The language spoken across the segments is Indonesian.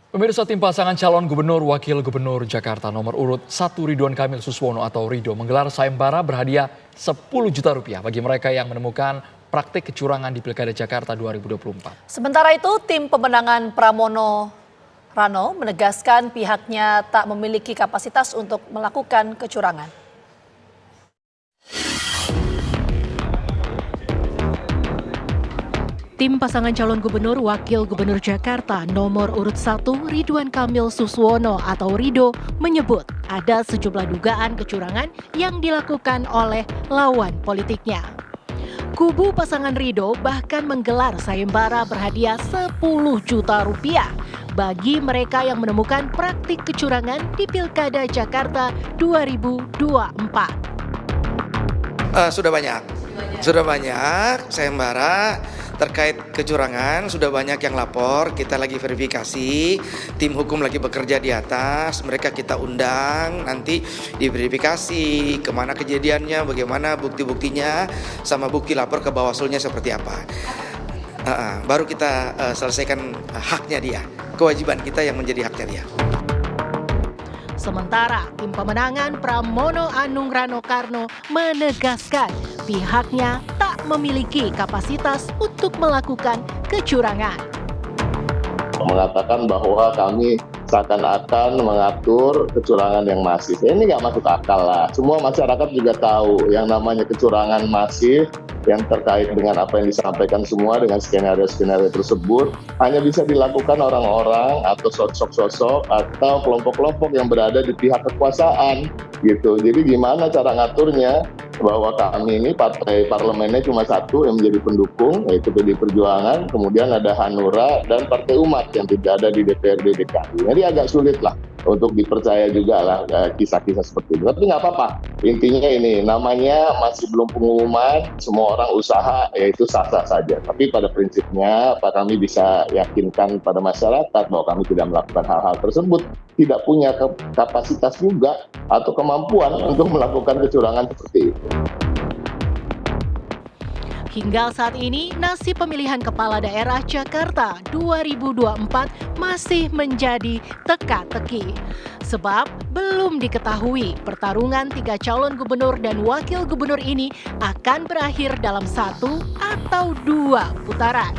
Pemirsa, tim pasangan calon gubernur wakil gubernur Jakarta nomor urut 1 Ridwan Kamil Suswono atau Rido menggelar sayembara berhadiah 10 juta rupiah bagi mereka yang menemukan praktik kecurangan di Pilkada Jakarta 2024. Sementara itu, tim pemenangan Pramono Rano menegaskan pihaknya tak memiliki kapasitas untuk melakukan kecurangan. Tim pasangan calon gubernur wakil gubernur Jakarta nomor urut 1 Ridwan Kamil Suswono atau Rido menyebut ada sejumlah dugaan kecurangan yang dilakukan oleh lawan politiknya. Kubu pasangan Rido bahkan menggelar sayembara berhadiah 10 juta rupiah bagi mereka yang menemukan praktik kecurangan di Pilkada Jakarta 2024. Sudah banyak sayembara terkait kecurangan, sudah banyak yang lapor, kita lagi verifikasi, tim hukum lagi bekerja di atas, mereka kita undang, nanti diverifikasi kemana kejadiannya, bagaimana bukti-buktinya, sama bukti lapor ke Bawaslu-nya seperti apa. Baru kita selesaikan haknya dia, kewajiban kita yang menjadi haknya dia. Sementara tim pemenangan Pramono Anung Rano Karno menegaskan pihaknya tak memiliki kapasitas untuk melakukan kecurangan. Mengatakan bahwa kami seakan-akan mengatur kecurangan yang masif. Ini nggak masuk akal lah. Semua masyarakat juga tahu yang namanya kecurangan masif yang terkait dengan apa yang disampaikan semua dengan skenario-skenario tersebut hanya bisa dilakukan orang-orang atau sosok-sosok atau kelompok-kelompok yang berada di pihak kekuasaan gitu. Jadi gimana cara ngaturnya bahwa kami ini partai parlemennya cuma satu yang menjadi pendukung yaitu PD Perjuangan, kemudian ada Hanura dan Partai Umat yang tidak ada di DPRD DKI. Jadi agak sulit lah untuk dipercaya juga lah kisah-kisah seperti itu. Tapi nggak apa-apa. Intinya ini, namanya masih belum pengumuman, semua orang usaha yaitu sah-sah saja. Tapi pada prinsipnya, apa kami bisa yakinkan pada masyarakat bahwa kami tidak melakukan hal-hal tersebut, tidak punya kapasitas juga atau kemampuan untuk melakukan kecurangan seperti itu. Hingga saat ini, nasib pemilihan kepala daerah Jakarta 2024 masih menjadi teka-teki. Sebab belum diketahui pertarungan 3 calon gubernur dan wakil gubernur ini akan berakhir dalam 1 atau 2 putaran.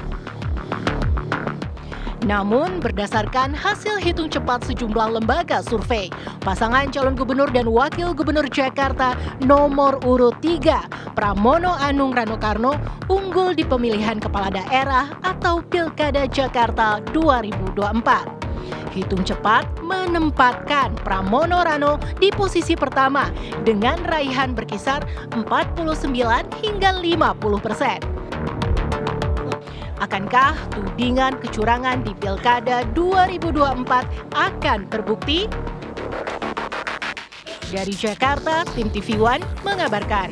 Namun berdasarkan hasil hitung cepat sejumlah lembaga survei, pasangan calon gubernur dan wakil gubernur Jakarta nomor urut 3, Pramono Anung Rano Karno, unggul di pemilihan kepala daerah atau Pilkada Jakarta 2024. Hitung cepat menempatkan Pramono Rano di posisi pertama dengan raihan berkisar 49 hingga 50%. Akankah tudingan kecurangan di Pilkada 2024 akan terbukti? Dari Jakarta, tim TV One mengabarkan.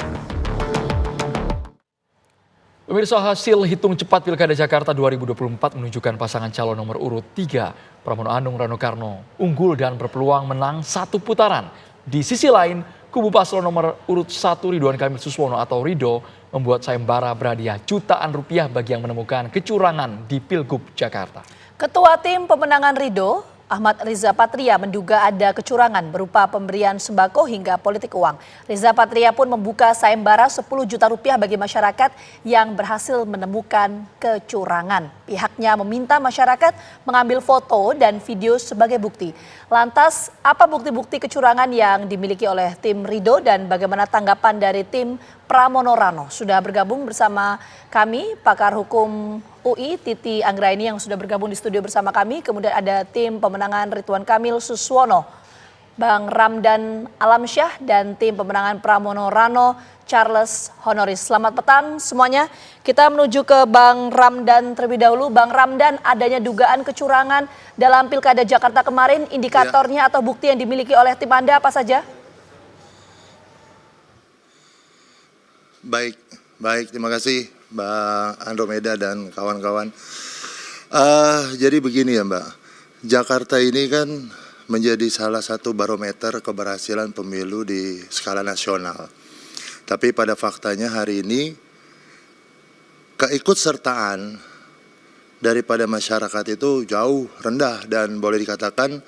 Pemirsa, hasil hitung cepat Pilkada Jakarta 2024 menunjukkan pasangan calon nomor urut 3, Pramono Anung Rano Karno, unggul dan berpeluang menang 1 putaran. Di sisi lain, kubu paslon nomor urut 1 Ridwan Kamil Suswono atau Rido membuat sayembara berhadiah jutaan rupiah bagi yang menemukan kecurangan di Pilgub Jakarta. Ketua tim pemenangan Rido, Ahmad Riza Patria, menduga ada kecurangan berupa pemberian sembako hingga politik uang. Riza Patria pun membuka sayembara 10 juta rupiah bagi masyarakat yang berhasil menemukan kecurangan. Pihaknya meminta masyarakat mengambil foto dan video sebagai bukti. Lantas, apa bukti-bukti kecurangan yang dimiliki oleh tim Rido dan bagaimana tanggapan dari tim Pramono Rano? Sudah bergabung bersama kami pakar hukum UI Titi Anggraini yang sudah bergabung di studio bersama kami. Kemudian ada tim pemenangan Ridwan Kamil Suswono, Bang Ramdan Alamsyah, dan tim pemenangan Pramono Rano Charles Honoris. Selamat petang semuanya. Kita menuju ke Bang Ramdan terlebih dahulu. Bang Ramdan, adanya dugaan kecurangan dalam Pilkada Jakarta kemarin, indikatornya atau bukti yang dimiliki oleh tim Anda apa saja? Baik, terima kasih Mbak Andromeda dan kawan-kawan. Jadi begini ya Mbak, Jakarta ini kan menjadi salah satu barometer keberhasilan pemilu di skala nasional. Tapi pada faktanya hari ini keikutsertaan daripada masyarakat itu jauh rendah, dan boleh dikatakan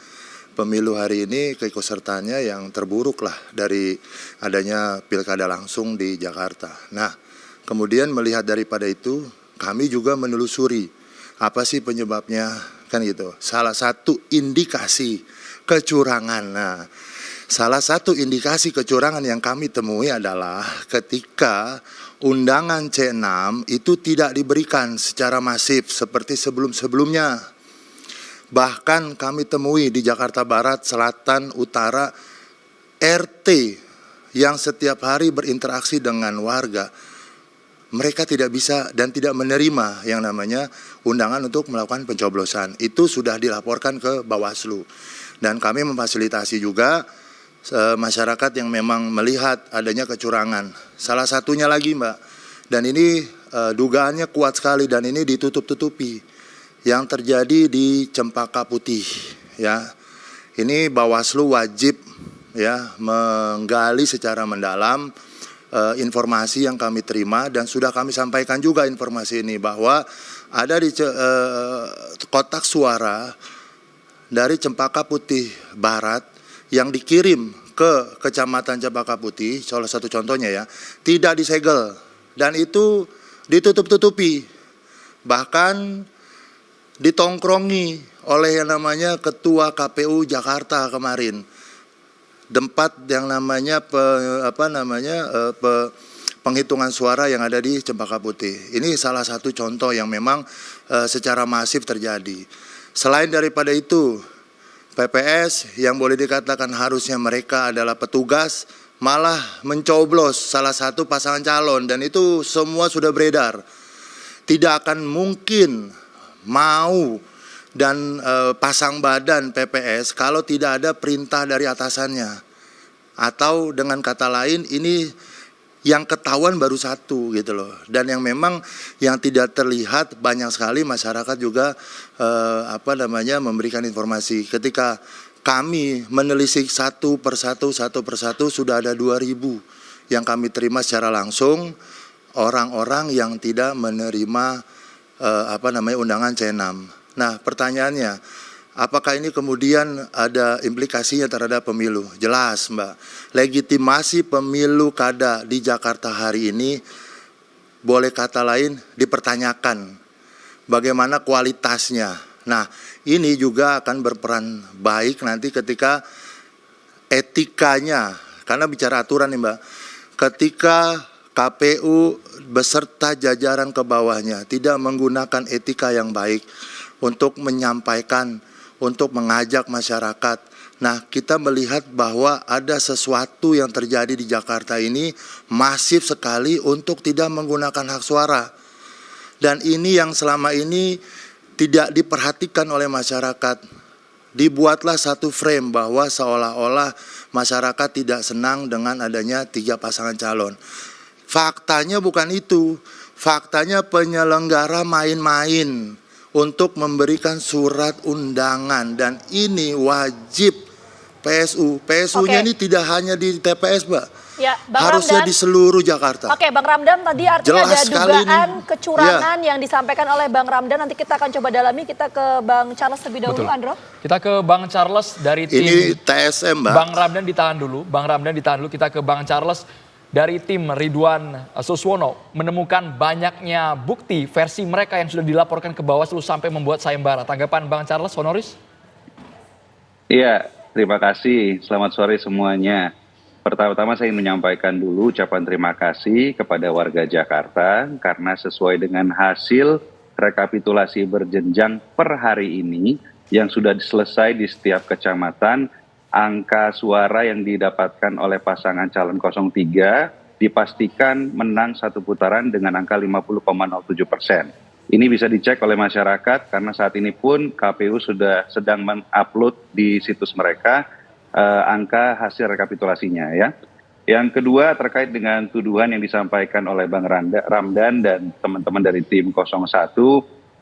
pemilu hari ini keikutsertaannya yang terburuk lah dari adanya pilkada langsung di Jakarta. Nah, kemudian melihat daripada itu, kami juga menelusuri apa sih penyebabnya, kan gitu. Salah satu indikasi kecurangan. Nah, salah satu indikasi kecurangan yang kami temui adalah ketika undangan C6 itu tidak diberikan secara masif seperti sebelum-sebelumnya. Bahkan kami temui di Jakarta Barat, Selatan, Utara, RT yang setiap hari berinteraksi dengan warga, mereka tidak bisa dan tidak menerima yang namanya undangan untuk melakukan pencoblosan. Itu sudah dilaporkan ke Bawaslu. Dan kami memfasilitasi juga masyarakat yang memang melihat adanya kecurangan. Salah satunya lagi, Mbak, dan ini dugaannya kuat sekali dan ini ditutup-tutupi, yang terjadi di Cempaka Putih, ya. Ini Bawaslu wajib ya menggali secara mendalam informasi yang kami terima, dan sudah kami sampaikan juga informasi ini bahwa ada di kotak suara dari Cempaka Putih Barat yang dikirim ke Kecamatan Cempaka Putih, salah satu contohnya ya, tidak disegel dan itu ditutup-tutupi, bahkan ditongkrongi oleh yang namanya Ketua KPU Jakarta kemarin. Tempat yang namanya penghitungan suara yang ada di Cempaka Putih. Ini salah satu contoh yang memang secara masif terjadi. Selain daripada itu, PPS yang boleh dikatakan harusnya mereka adalah petugas malah mencoblos salah satu pasangan calon, dan itu semua sudah beredar. Tidak akan mungkin mau dan pasang badan PPS kalau tidak ada perintah dari atasannya, atau dengan kata lain ini yang ketahuan baru satu gitu loh, dan yang memang yang tidak terlihat banyak sekali masyarakat juga memberikan informasi. Ketika kami menelisik satu persatu sudah ada 2.000 yang kami terima secara langsung, orang-orang yang tidak menerima undangan C6. Nah, pertanyaannya, apakah ini kemudian ada implikasinya terhadap pemilu? Jelas, Mbak. Legitimasi pemilu kada di Jakarta hari ini boleh kata lain dipertanyakan. Bagaimana kualitasnya? Nah, ini juga akan berperan baik nanti ketika etikanya, karena bicara aturan nih, Mbak. Ketika KPU beserta jajaran ke bawahnya tidak menggunakan etika yang baik untuk menyampaikan, untuk mengajak masyarakat. Nah, kita melihat bahwa ada sesuatu yang terjadi di Jakarta ini masif sekali untuk tidak menggunakan hak suara. Dan ini yang selama ini tidak diperhatikan oleh masyarakat. Dibuatlah satu frame bahwa seolah-olah masyarakat tidak senang dengan adanya 3 pasangan calon. Faktanya bukan itu, faktanya penyelenggara main-main untuk memberikan surat undangan, dan ini wajib PSU. PSU-nya ini tidak hanya di TPS, Mbak. Ya, Bang harusnya Ramdan, di seluruh Jakarta. Oke, Bang Ramdan, tadi artinya Jelas ada sekali dugaan ini. kecurangan yang disampaikan oleh Bang Ramdan. Nanti kita akan coba dalami. Kita ke Bang Charles lebih dahulu, Betul. Andro. Kita ke Bang Charles dari tim. Ini TSM, Mbak. Bang Ramdan ditahan dulu. Kita ke Bang Charles dari tim Ridwan Suswono, menemukan banyaknya bukti versi mereka yang sudah dilaporkan ke Bawaslu sampai membuat sayembara. Tanggapan Bang Charles, Honoris? Iya, terima kasih. Selamat sore semuanya. Pertama-tama saya ingin menyampaikan dulu ucapan terima kasih kepada warga Jakarta karena sesuai dengan hasil rekapitulasi berjenjang per hari ini yang sudah selesai di setiap kecamatan, angka suara yang didapatkan oleh pasangan calon 03 dipastikan menang satu putaran dengan angka 50,07%. Ini bisa dicek oleh masyarakat karena saat ini pun KPU sudah sedang mengupload di situs mereka angka hasil rekapitulasinya ya. Yang kedua terkait dengan tuduhan yang disampaikan oleh Bang Ramdan dan teman-teman dari tim 01,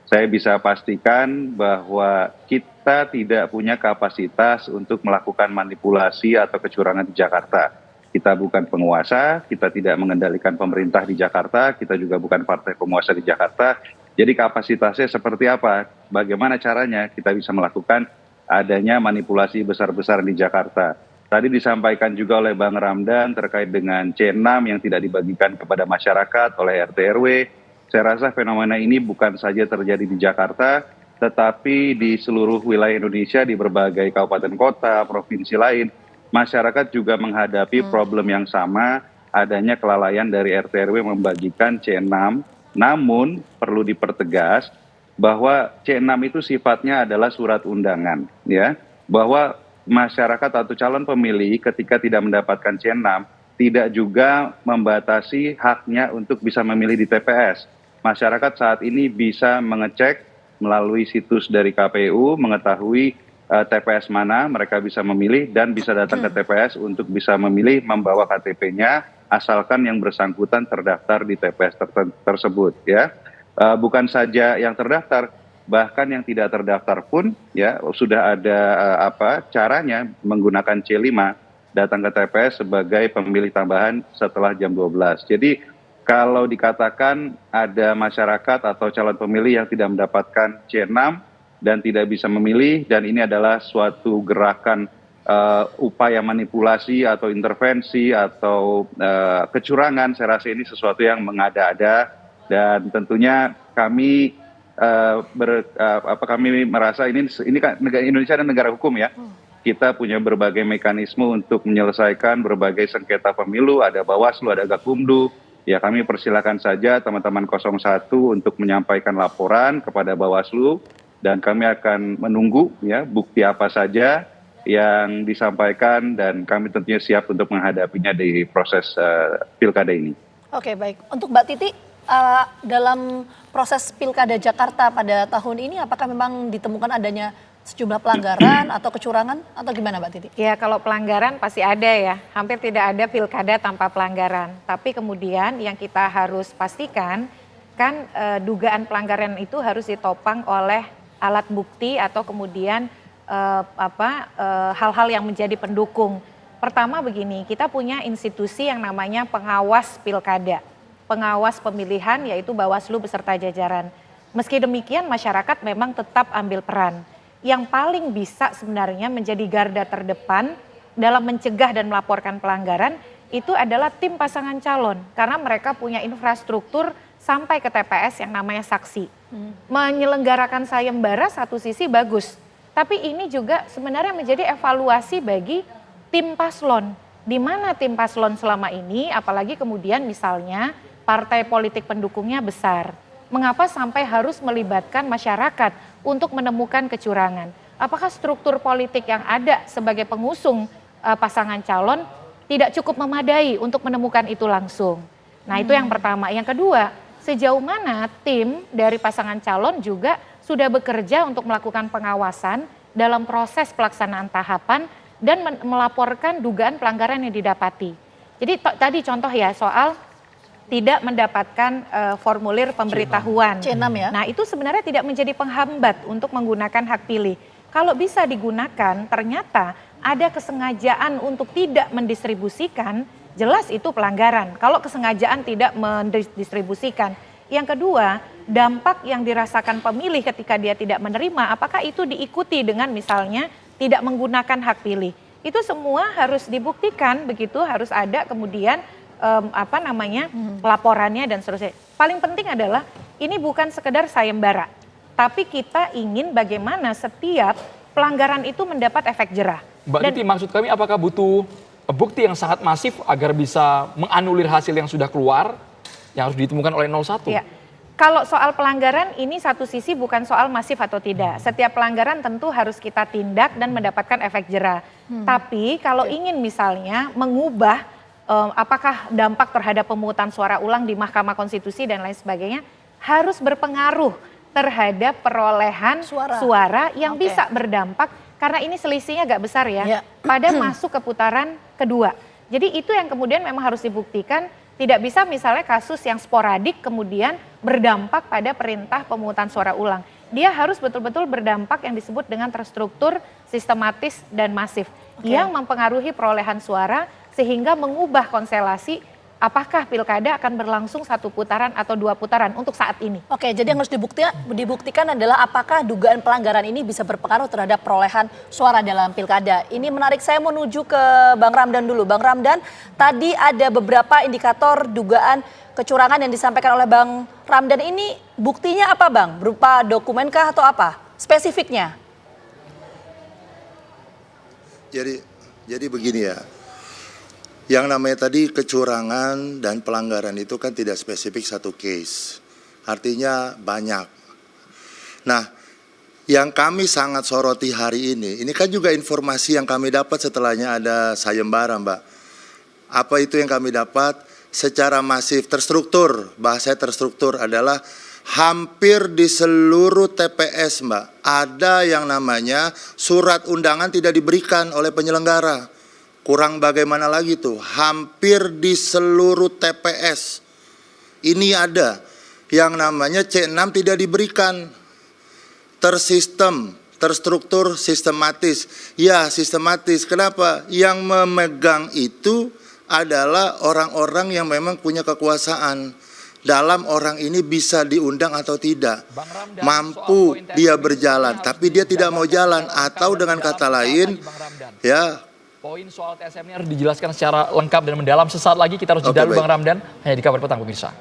saya bisa pastikan bahwa kita tidak punya kapasitas untuk melakukan manipulasi atau kecurangan di Jakarta. Kita bukan penguasa, kita tidak mengendalikan pemerintah di Jakarta, kita juga bukan partai penguasa di Jakarta. Jadi kapasitasnya seperti apa? Bagaimana caranya kita bisa melakukan adanya manipulasi besar-besaran di Jakarta. Tadi disampaikan juga oleh Bang Ramdan terkait dengan C6 yang tidak dibagikan kepada masyarakat oleh RT RW. Saya rasa fenomena ini bukan saja terjadi di Jakarta, tetapi di seluruh wilayah Indonesia, di berbagai kabupaten kota, provinsi lain, masyarakat juga menghadapi problem yang sama, adanya kelalaian dari RT RW membagikan C6. Namun perlu dipertegas bahwa C6 itu sifatnya adalah surat undangan, ya, bahwa masyarakat atau calon pemilih ketika tidak mendapatkan C6 tidak juga membatasi haknya untuk bisa memilih di TPS. Masyarakat saat ini bisa mengecek melalui situs dari KPU, mengetahui TPS mana mereka bisa memilih dan bisa datang ke TPS untuk bisa memilih membawa KTP-nya asalkan yang bersangkutan terdaftar di TPS tersebut, ya. Bukan saja yang terdaftar, bahkan yang tidak terdaftar pun ya sudah ada caranya menggunakan C5 datang ke TPS sebagai pemilih tambahan setelah jam 12. Jadi kalau dikatakan ada masyarakat atau calon pemilih yang tidak mendapatkan C6 dan tidak bisa memilih, dan ini adalah suatu gerakan upaya manipulasi atau intervensi atau kecurangan, saya rasa ini sesuatu yang mengada-ada, dan tentunya kami kami merasa ini kan Indonesia dan negara hukum, ya. Kita punya berbagai mekanisme untuk menyelesaikan berbagai sengketa pemilu, ada Bawaslu, ada Gakumdu. Ya, kami persilakan saja teman-teman 01 untuk menyampaikan laporan kepada Bawaslu, dan kami akan menunggu ya bukti apa saja yang disampaikan, dan kami tentunya siap untuk menghadapinya di proses pilkada ini. Oke, baik. Untuk Mbak Titi, dalam proses pilkada Jakarta pada tahun ini apakah memang ditemukan adanya sejumlah pelanggaran atau kecurangan atau gimana Mbak Titi? Ya, kalau pelanggaran pasti ada ya, hampir tidak ada pilkada tanpa pelanggaran. Tapi kemudian yang kita harus pastikan kan dugaan pelanggaran itu harus ditopang oleh alat bukti atau kemudian hal-hal yang menjadi pendukung. Pertama begini, kita punya institusi yang namanya pengawas pilkada, pengawas pemilihan yaitu Bawaslu beserta jajaran. Meski demikian masyarakat memang tetap ambil peran. Yang paling bisa sebenarnya menjadi garda terdepan dalam mencegah dan melaporkan pelanggaran itu adalah tim pasangan calon. Karena mereka punya infrastruktur sampai ke TPS yang namanya saksi. Menyelenggarakan sayembara satu sisi bagus, tapi ini juga sebenarnya menjadi evaluasi bagi tim paslon. Di mana tim paslon selama ini, apalagi kemudian misalnya partai politik pendukungnya besar. Mengapa sampai harus melibatkan masyarakat untuk menemukan kecurangan? Apakah struktur politik yang ada sebagai pengusung pasangan calon tidak cukup memadai untuk menemukan itu langsung? Nah, itu yang pertama. Yang kedua, sejauh mana tim dari pasangan calon juga sudah bekerja untuk melakukan pengawasan dalam proses pelaksanaan tahapan dan melaporkan dugaan pelanggaran yang didapati. Jadi tadi contoh ya soal tidak mendapatkan formulir pemberitahuan. C6 ya. Nah, itu sebenarnya tidak menjadi penghambat untuk menggunakan hak pilih. Kalau bisa digunakan, ternyata ada kesengajaan untuk tidak mendistribusikan, jelas itu pelanggaran. Kalau kesengajaan tidak mendistribusikan. Yang kedua, dampak yang dirasakan pemilih ketika dia tidak menerima, apakah itu diikuti dengan misalnya tidak menggunakan hak pilih. Itu semua harus dibuktikan, begitu harus ada kemudian laporannya dan seterusnya. Paling penting adalah ini bukan sekedar sayembara, tapi kita ingin bagaimana setiap pelanggaran itu mendapat efek jerah. Mbak Titi, maksud kami apakah butuh bukti yang sangat masif agar bisa menganulir hasil yang sudah keluar yang harus ditemukan oleh 01? Ya. Kalau soal pelanggaran ini satu sisi bukan soal masif atau tidak. Setiap pelanggaran tentu harus kita tindak dan mendapatkan efek jerah. Tapi kalau ingin misalnya mengubah apakah dampak terhadap pemungutan suara ulang di Mahkamah Konstitusi dan lain sebagainya harus berpengaruh terhadap perolehan suara yang bisa berdampak, karena ini selisihnya agak besar ya, pada masuk ke putaran kedua. Jadi itu yang kemudian memang harus dibuktikan, tidak bisa misalnya kasus yang sporadik kemudian berdampak pada perintah pemungutan suara ulang. Dia harus betul-betul berdampak yang disebut dengan terstruktur, sistematis dan masif yang mempengaruhi perolehan suara sehingga mengubah konstelasi apakah pilkada akan berlangsung 1 putaran atau 2 putaran untuk saat ini. Oke, jadi yang harus dibuktikan adalah apakah dugaan pelanggaran ini bisa berpengaruh terhadap perolehan suara dalam pilkada. Ini menarik, saya mau menuju ke Bang Ramdan dulu. Bang Ramdan, tadi ada beberapa indikator dugaan kecurangan yang disampaikan oleh Bang Ramdan ini, buktinya apa Bang? Berupa dokumenkah atau apa? Spesifiknya? Jadi begini ya. Yang namanya tadi kecurangan dan pelanggaran itu kan tidak spesifik satu case. Artinya banyak. Nah, yang kami sangat soroti hari ini kan juga informasi yang kami dapat setelahnya ada sayembara, Mbak. Apa itu yang kami dapat? Secara masif, terstruktur. Bahasa terstruktur adalah hampir di seluruh TPS, Mbak. Ada yang namanya surat undangan tidak diberikan oleh penyelenggara. Kurang bagaimana lagi tuh, hampir di seluruh TPS. Ini ada yang namanya C6 tidak diberikan. Tersistem, terstruktur, sistematis. Ya, sistematis. Kenapa? Yang memegang itu adalah orang-orang yang memang punya kekuasaan. Dalam orang ini bisa diundang atau tidak. Mampu dia berjalan, tapi dia tidak mau jalan. Atau dengan kata lain, ya, poin soal TSM ini harus dijelaskan secara lengkap dan mendalam. Sesaat lagi kita harus jeda dulu Bang Ramdan, hanya di Kabar Petang pemirsa.